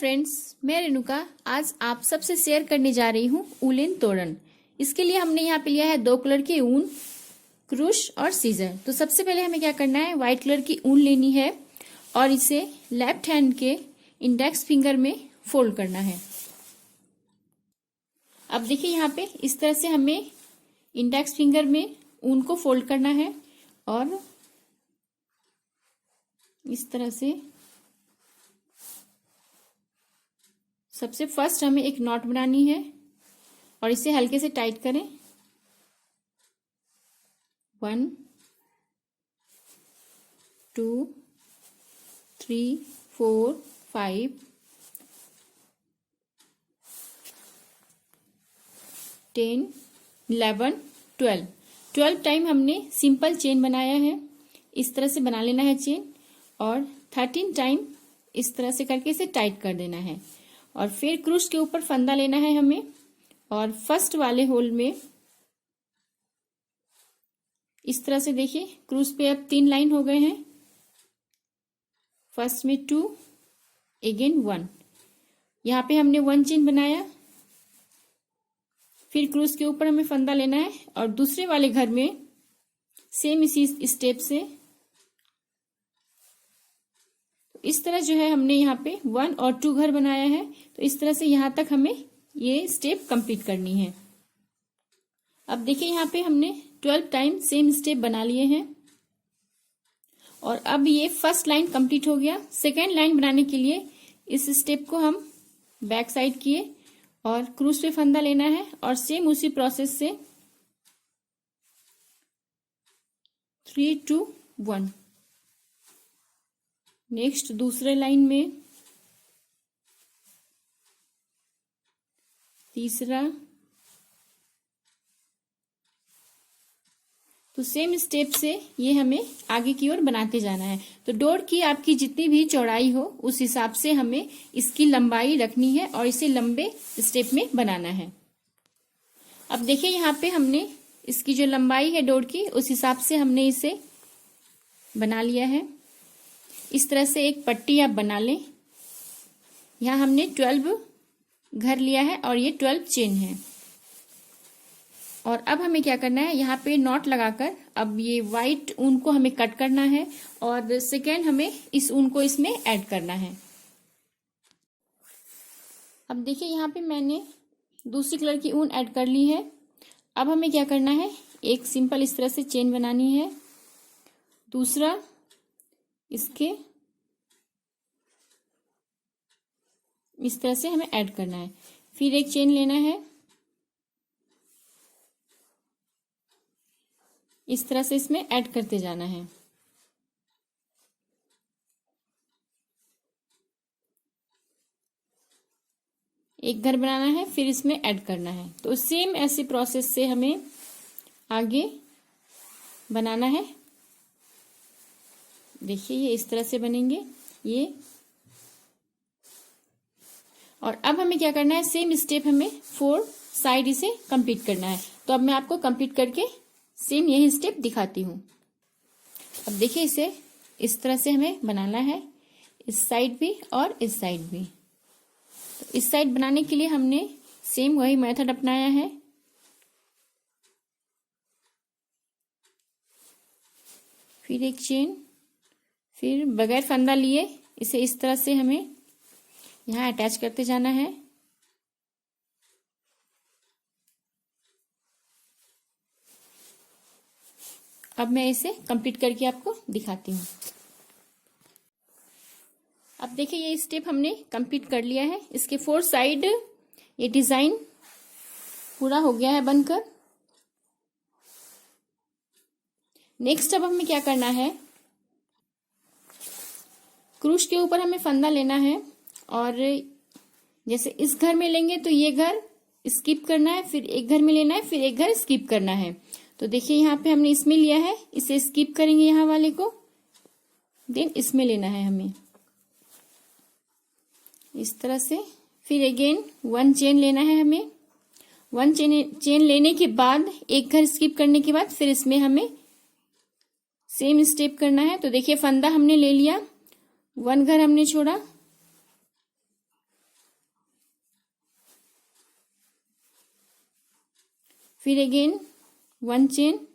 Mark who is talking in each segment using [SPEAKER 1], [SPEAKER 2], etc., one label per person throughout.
[SPEAKER 1] Friends, मैं रेणुका आज आप सबसे शेयर करने जा रही हूँ ऊलेन तोरण। इसके लिए हमने यहाँ पे लिया है 2 कलर की ऊन, क्रूश और सीजर। तो सबसे पहले हमें क्या करना है, व्हाइट कलर की ऊन लेनी है और इसे लेफ्ट हैंड के इंडेक्स फिंगर में फोल्ड करना है। अब देखिए यहाँ पे इस तरह से हमें इंडेक्स फिंगर में ऊन को फोल्ड करना है और इस तरह से सबसे फर्स्ट हमें एक नॉट बनानी है और इसे हल्के से टाइट करें। 1 2 3 4 5 10 11 12 टाइम हमने सिंपल चेन बनाया है। इस तरह से बना लेना है चेन और 13 टाइम इस तरह से करके इसे टाइट कर देना है और फिर क्रूश के ऊपर फंदा लेना है हमें और फर्स्ट वाले होल में इस तरह से देखिए क्रूश पे अब 3 लाइन हो गए हैं। फर्स्ट में 2, अगेन 1, यहाँ पे हमने 1 चेन बनाया। फिर क्रूश के ऊपर हमें फंदा लेना है और दूसरे वाले घर में सेम इसी स्टेप से इस तरह जो है हमने यहाँ पे 1 और 2 घर बनाया है। तो इस तरह से यहाँ तक हमें ये स्टेप कंप्लीट करनी है। अब देखिए यहाँ पे हमने 12 टाइम सेम स्टेप बना लिए हैं और अब ये फर्स्ट लाइन कंप्लीट हो गया। सेकेंड लाइन बनाने के लिए इस स्टेप को हम बैक साइड किए और क्रूश पे फंदा लेना है और सेम उसी प्रोसेस से 3 2 1 नेक्स्ट दूसरे लाइन में तीसरा, तो सेम स्टेप से ये हमें आगे की ओर बनाते जाना है। तो डोर की आपकी जितनी भी चौड़ाई हो उस हिसाब से हमें इसकी लंबाई रखनी है और इसे लंबे स्टेप में बनाना है। अब देखिए यहाँ पे हमने इसकी जो लंबाई है डोर की उस हिसाब से हमने इसे बना लिया है। इस तरह से एक पट्टी आप बना लें। यहाँ हमने 12 घर लिया है और ये 12 चेन है और अब हमें क्या करना है, यहाँ पे नॉट लगाकर अब ये व्हाइट ऊन को हमें कट करना है और सेकेंड हमें इस ऊन को इसमें ऐड करना है। अब देखिए यहाँ पे मैंने दूसरी कलर की ऊन ऐड कर ली है। अब हमें क्या करना है, एक सिंपल इस तरह से चेन बनानी है, दूसरा इसके इस तरह से हमें ऐड करना है, फिर एक चेन लेना है, इस तरह से इसमें ऐड करते जाना है। एक घर बनाना है फिर इसमें ऐड करना है। तो सेम ऐसे प्रोसेस से हमें आगे बनाना है। देखिए ये इस तरह से बनेंगे ये। और अब हमें क्या करना है, सेम स्टेप हमें 4 साइड इसे कंप्लीट करना है। तो अब मैं आपको कंप्लीट करके सेम यही स्टेप दिखाती हूँ। अब देखिए इसे इस तरह से हमें बनाना है, इस साइड भी और इस साइड भी। तो इस साइड बनाने के लिए हमने सेम वही मेथड अपनाया है। फिर एक चेन, फिर बगैर फंदा लिए इसे इस तरह से हमें यहाँ अटैच करते जाना है। अब मैं इसे कंप्लीट करके आपको दिखाती हूँ। अब देखिए ये स्टेप हमने कंप्लीट कर लिया है। इसके 4 साइड ये डिजाइन पूरा हो गया है बनकर। नेक्स्ट अब हमें क्या करना है, क्रूश के ऊपर हमें फंदा लेना है और जैसे इस घर में लेंगे तो ये घर स्किप करना है, फिर एक घर में लेना है, फिर एक घर स्किप करना है। तो देखिए यहाँ पे हमने इसमें लिया है, इसे स्किप करेंगे यहाँ वाले को, देन इसमें लेना है हमें इस तरह से। फिर अगेन 1 चेन लेना है हमें। 1 चेन लेने के बाद एक घर स्किप करने के बाद फिर इसमें हमें सेम स्टेप करना है। तो देखिए फंदा हमने ले लिया, 1 घर हमने छोड़ा, फिर अगेन 1 चेन।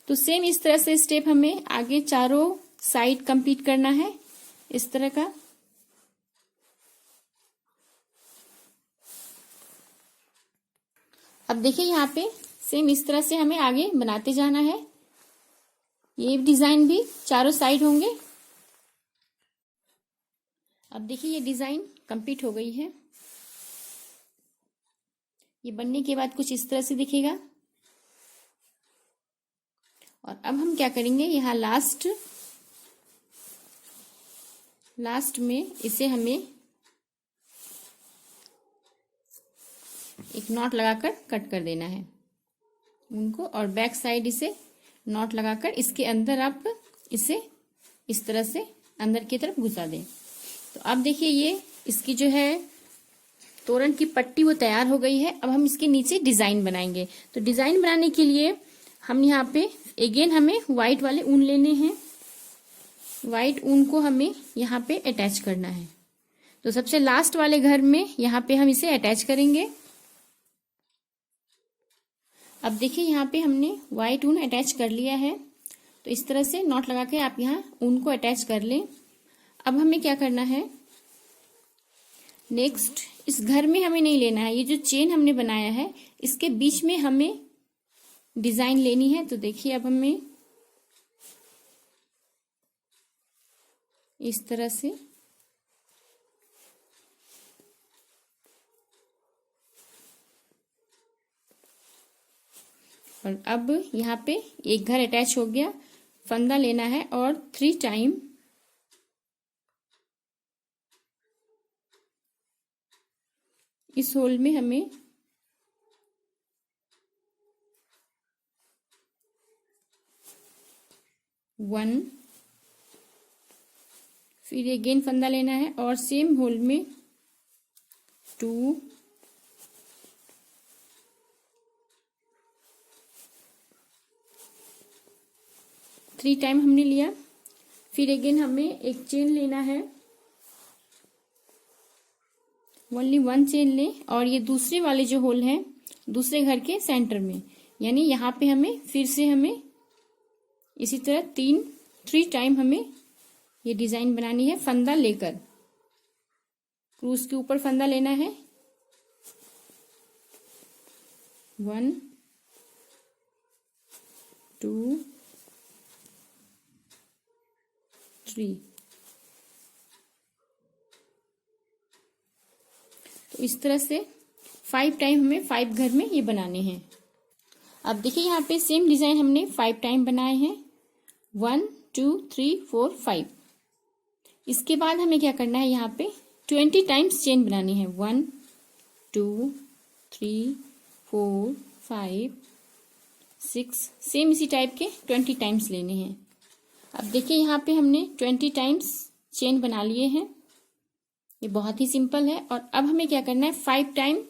[SPEAKER 1] तो सेम इस तरह से स्टेप हमें आगे चारों साइड कंप्लीट करना है, इस तरह का। अब देखिए यहाँ पे सेम इस तरह से हमें आगे बनाते जाना है। ये डिजाइन भी चारों साइड होंगे। अब देखिए ये डिजाइन कंप्लीट हो गई है। ये बनने के बाद कुछ इस तरह से दिखेगा। और अब हम क्या करेंगे, यहाँ लास्ट में इसे हमें एक नॉट लगाकर कट कर देना है उनको, और बैक साइड इसे नॉट लगाकर इसके अंदर आप इसे इस तरह से अंदर की तरफ घुसा दें। तो अब देखिए ये इसकी जो है तोरण की पट्टी वो तैयार हो गई है। अब हम इसके नीचे डिजाइन बनाएंगे। तो डिजाइन बनाने के लिए हम यहाँ पे अगेन हमें व्हाइट वाले ऊन लेने हैं। व्हाइट ऊन को हमें यहाँ पे अटैच करना है। तो सबसे लास्ट वाले घर में यहाँ पे हम इसे अटैच करेंगे। अब देखिए यहाँ पे हमने व्हाइट ऊन अटैच कर लिया है। तो इस तरह से नॉट लगा के आप यहाँ ऊन को अटैच कर लें। अब हमें क्या करना है, नेक्स्ट इस घर में हमें नहीं लेना है, ये जो चेन हमने बनाया है इसके बीच में हमें डिजाइन लेनी है। तो देखिए अब हमें इस तरह से और अब यहाँ पे एक घर अटैच हो गया। फंदा लेना है और 3 टाइम इस होल में हमें वन, फिर अगेन फंदा लेना है और सेम होल में 2, 3 टाइम हमने लिया। फिर अगेन हमें एक चेन लेना है, ओनली 1 चेन लें और ये दूसरे वाले जो होल हैं दूसरे घर के सेंटर में, यानी यहाँ पे हमें फिर से हमें इसी तरह 3 टाइम हमें ये डिजाइन बनानी है फंदा लेकर। क्रूज के ऊपर फंदा लेना है, 1, 2, 3। तो इस तरह से 5 टाइम हमें 5 घर में ये बनाने हैं। अब देखिए यहाँ पे सेम डिजाइन हमने 5 टाइम बनाए हैं, 1, 2, 3, 4, 5। इसके बाद हमें क्या करना है, यहाँ पे 20 टाइम्स चेन बनानी है, 1, 2, 3, 4, 5, 6। सेम इसी टाइप के 20 टाइम्स लेने हैं। अब देखिए यहाँ पे हमने 20 टाइम्स चेन बना लिए हैं। ये बहुत ही सिंपल है। और अब हमें क्या करना है, 5 टाइम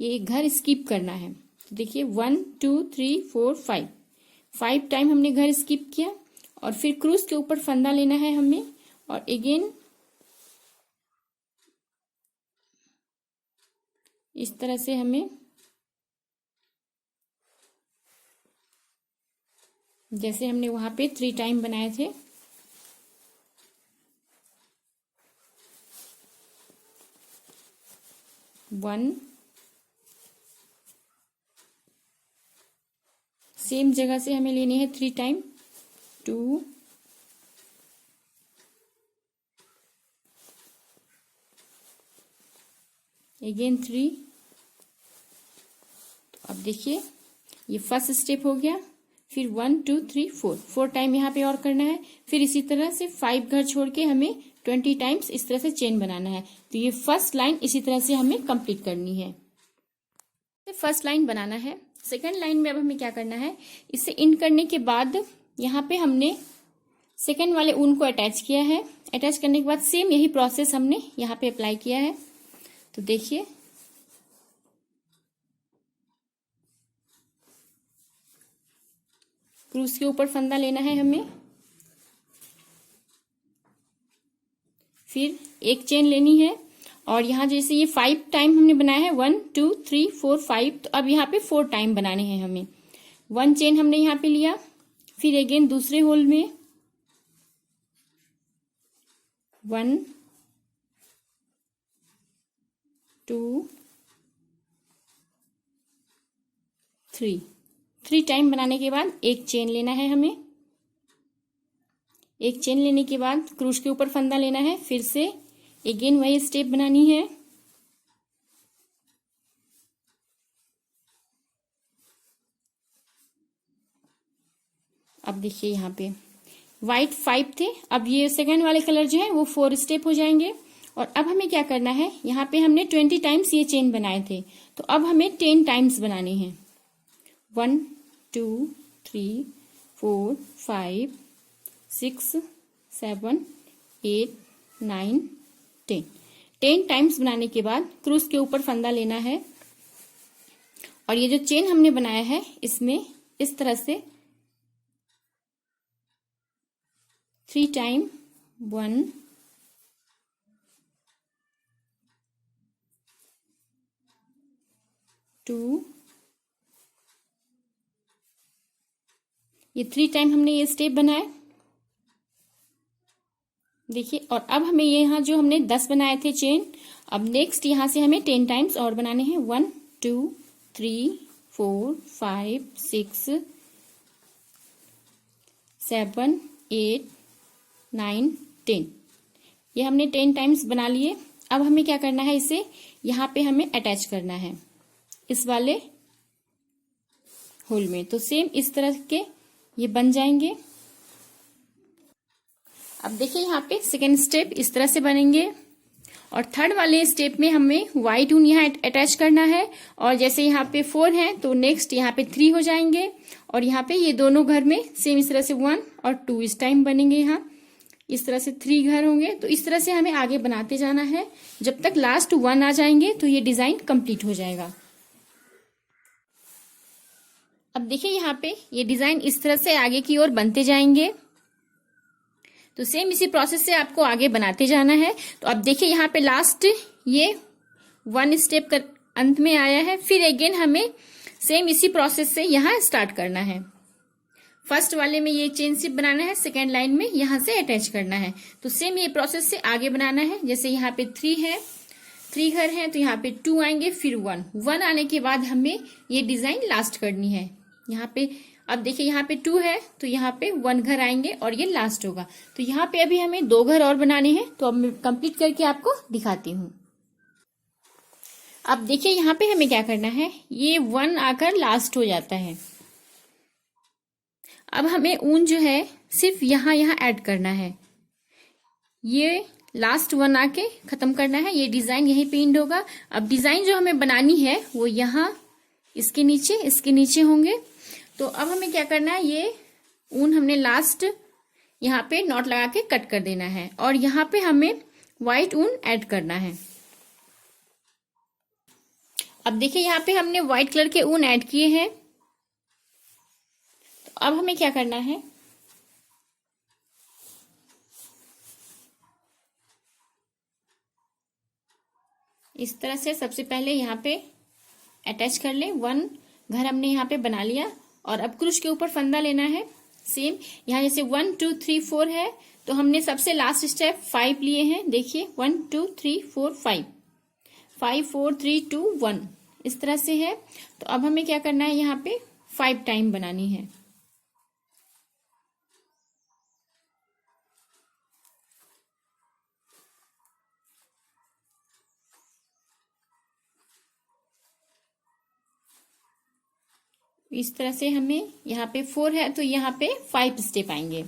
[SPEAKER 1] ये घर स्किप करना है। तो देखिए 1, 2, 3, 4, 5 टाइम हमने घर स्किप किया और फिर क्रूज के ऊपर फंदा लेना है हमें और अगेन इस तरह से हमें जैसे हमने वहां पे 3 टाइम बनाए थे, वन, सेम जगह से हमें लेनी है 3 टाइम, 2, अगेन 3। तो अब देखिए ये फर्स्ट स्टेप हो गया। फिर 1, 2, 3, 4 टाइम यहाँ पे और करना है। फिर इसी तरह से 5 घर छोड़ के हमें 20 टाइम्स इस तरह से चेन बनाना है। तो ये फर्स्ट लाइन इसी तरह से हमें कंप्लीट करनी है। फर्स्ट लाइन बनाना है। सेकंड लाइन में अब हमें क्या करना है, इसे इन करने के बाद यहाँ पे हमने सेकंड वाले ऊन को अटैच किया है। अटैच करने के बाद सेम यही प्रोसेस हमने यहाँ पे अप्लाई किया है। तो देखिए क्रूज के ऊपर फंदा लेना है हमें, फिर एक चेन लेनी है और यहाँ जैसे ये 5 टाइम हमने बनाया है, 1 2 3 4 5, तो अब यहाँ पे 4 टाइम बनाने हैं हमें। 1 चेन हमने यहाँ पे लिया, फिर अगेन दूसरे होल में 1 2 3 टाइम बनाने के बाद एक चेन लेना है हमें। एक चेन लेने के बाद क्रूज के ऊपर फंदा लेना है, फिर से अगेन वही स्टेप बनानी है। अब देखिए यहाँ पे व्हाइट 5 थे, अब ये सेकंड वाले कलर जो है वो 4 स्टेप हो जाएंगे। और अब हमें क्या करना है, यहाँ पे हमने 20 टाइम्स ये चेन बनाए थे, तो अब हमें 10 टाइम्स बनाने हैं। 1 2 3 4 5 6 7 8 9 10 टाइम्स बनाने के बाद क्रूज के ऊपर फंदा लेना है, और ये जो चेन हमने बनाया है इसमें इस तरह से 3 टाइम 1 2 ये 3 टाइम हमने ये स्टेप बनाए, देखिए। और अब हमें ये यहाँ जो हमने 10 बनाए थे चेन, अब नेक्स्ट यहाँ से हमें 10 टाइम्स और बनाने हैं। 1 2 3 4 5 6 7 8 9 10, ये हमने 10 टाइम्स बना लिए। अब हमें क्या करना है, इसे यहाँ पे हमें अटैच करना है इस वाले होल में। तो सेम इस तरह के ये बन जाएंगे। अब देखिए यहाँ पे सेकेंड स्टेप इस तरह से बनेंगे, और थर्ड वाले स्टेप में हमें व्हाइट ऊन यहाँ अटैच करना है। और जैसे यहाँ पे 4 है तो नेक्स्ट यहाँ पे 3 हो जाएंगे, और यहाँ पे ये दोनों घर में सेम इस तरह से 1 और 2 इस टाइम बनेंगे। यहाँ इस तरह से 3 घर होंगे। तो इस तरह से हमें आगे बनाते जाना है जब तक लास्ट 1 आ जाएंगे तो ये डिजाइन कंप्लीट हो जाएगा। अब देखिए यहाँ पे ये डिजाइन इस तरह से आगे की ओर बनते जाएंगे। तो सेम इसी प्रोसेस से आपको आगे बनाते जाना है। तो अब देखिए यहाँ पे लास्ट ये 1 स्टेप कर अंत में आया है, फिर अगेन हमें सेम इसी प्रोसेस से यहाँ स्टार्ट करना है। फर्स्ट वाले में ये चेन सिप बनाना है, सेकेंड लाइन में यहाँ से अटैच करना है। तो सेम ये प्रोसेस से आगे बनाना है। जैसे यहाँ पे 3 है, 3 घर है, तो यहाँ पे 2 आएंगे, फिर 1 आने के बाद हमें ये डिजाइन लास्ट करनी है। यहाँ पे अब देखिए यहाँ पे 2 है तो यहाँ पे 1 घर आएंगे और ये लास्ट होगा। तो यहाँ पे अभी हमें 2 घर और बनाने हैं, तो अब मैं कंप्लीट करके आपको दिखाती हूँ। अब देखिए यहाँ पे हमें क्या करना है, ये 1 आकर लास्ट हो जाता है। अब हमें ऊन जो है सिर्फ यहाँ ऐड करना है, ये लास्ट 1 आके खत्म करना है। ये डिजाइन यहीं पे एंड होगा। अब डिजाइन जो हमें बनानी है वो यहाँ इसके नीचे होंगे। तो अब हमें क्या करना है, ये ऊन हमने लास्ट यहाँ पे नॉट लगा के कट कर देना है, और यहाँ पे हमें व्हाइट ऊन ऐड करना है। अब देखिए यहाँ पे हमने व्हाइट कलर के ऊन ऐड किए हैं। तो अब हमें क्या करना है, इस तरह से सबसे पहले यहाँ पे अटैच कर ले। 1 घर हमने यहाँ पे बना लिया, और अब क्रूज के ऊपर फंदा लेना है। सेम यहाँ जैसे 1 2 3 4 है, तो हमने सबसे लास्ट स्टेप 5 लिए हैं। देखिए 1 2 3 4 5 5 4 3 2 1 इस तरह से है। तो अब हमें क्या करना है, यहाँ पे 5 टाइम बनानी है। इस तरह से हमें यहाँ पे 4 है तो यहाँ पे 5 स्टेप आएंगे।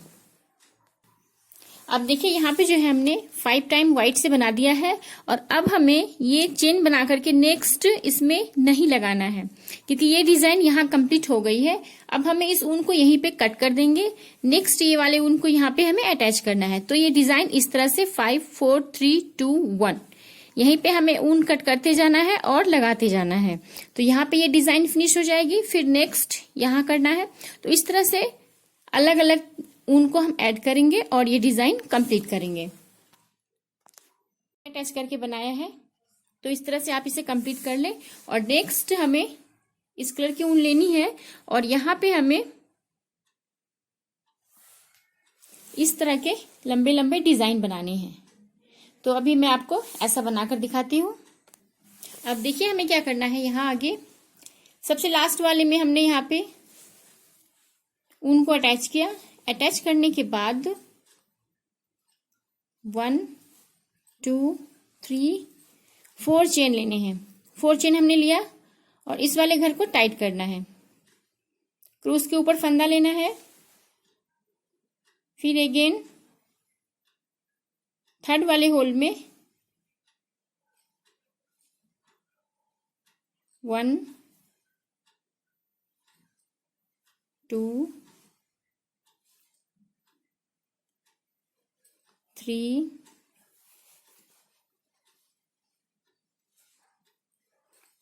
[SPEAKER 1] अब देखिए यहाँ पे जो है हमने 5 टाइम व्हाइट से बना दिया है, और अब हमें ये चेन बना करके नेक्स्ट इसमें नहीं लगाना है, क्योंकि ये डिजाइन यहाँ कंप्लीट हो गई है। अब हमें इस ऊन को यहीं पे कट कर देंगे, नेक्स्ट ये वाले ऊन को यहाँ पे हमें अटैच करना है। तो ये डिजाइन इस तरह से 5 4 3 2 1 यहीं पे हमें ऊन कट करते जाना है और लगाते जाना है। तो यहाँ पे ये डिजाइन फिनिश हो जाएगी, फिर नेक्स्ट यहाँ करना है। तो इस तरह से अलग अलग ऊन को हम ऐड करेंगे और ये डिजाइन कंप्लीट करेंगे। अटैच करके बनाया है, तो इस तरह से आप इसे कंप्लीट कर लें। और नेक्स्ट हमें इस कलर की ऊन लेनी है और यहाँ पे हमें इस तरह के लंबे लंबे डिजाइन बनाने हैं। तो अभी मैं आपको ऐसा बनाकर दिखाती हूँ। अब देखिए हमें क्या करना है। यहाँ आगे सबसे लास्ट वाले में हमने यहाँ पे ऊन को अटैच किया। अटैच करने के बाद 1 2 3 4 चेन लेने हैं। 4 चेन हमने लिया और इस वाले घर को टाइट करना है। क्रूज के ऊपर फंदा लेना है। फिर अगेन थर्ड वाले होल में 1 2 3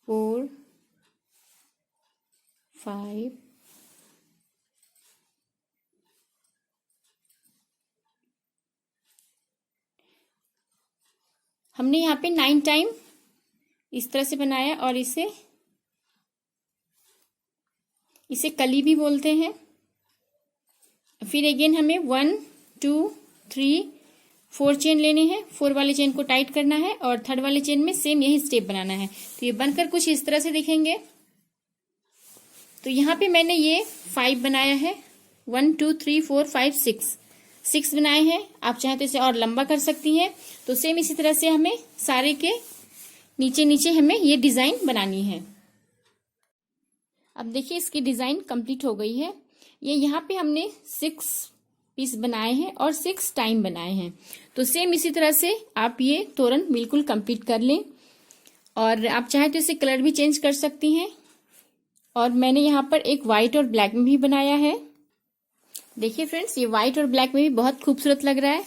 [SPEAKER 1] 4 5 हमने यहाँ पे 9 टाइम इस तरह से बनाया और इसे कली भी बोलते हैं। फिर अगेन हमें 1 2 3 4 चेन लेने हैं। 4 वाले चेन को टाइट करना है और थर्ड वाले चेन में सेम यही स्टेप बनाना है। तो ये बनकर कुछ इस तरह से दिखेंगे। तो यहाँ पे मैंने ये 5 बनाया है। 1 2 3 4 5 6 बनाए हैं। आप चाहें तो इसे और लंबा कर सकती हैं। तो सेम इसी तरह से हमें सारे के नीचे नीचे हमें ये डिजाइन बनानी है। अब देखिए इसकी डिजाइन कंप्लीट हो गई है। ये यहाँ पे हमने 6 पीस बनाए हैं और 6 टाइम बनाए हैं। तो सेम इसी तरह से आप ये तोरण बिल्कुल कंप्लीट कर लें। और आप चाहें तो इसे कलर भी चेंज कर सकती हैं। और मैंने यहाँ पर एक व्हाइट और ब्लैक में भी बनाया है। देखिए फ्रेंड्स, ये व्हाइट और ब्लैक में भी बहुत खूबसूरत लग रहा है।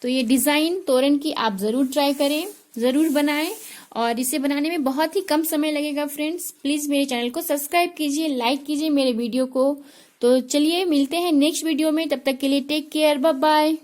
[SPEAKER 1] तो ये डिजाइन तोरण की आप जरूर ट्राई करें, जरूर बनाएं। और इसे बनाने में बहुत ही कम समय लगेगा। फ्रेंड्स प्लीज मेरे चैनल को सब्सक्राइब कीजिए, लाइक कीजिए मेरे वीडियो को। तो चलिए मिलते हैं नेक्स्ट वीडियो में। तब तक के लिए टेक केयर, बाय बाय।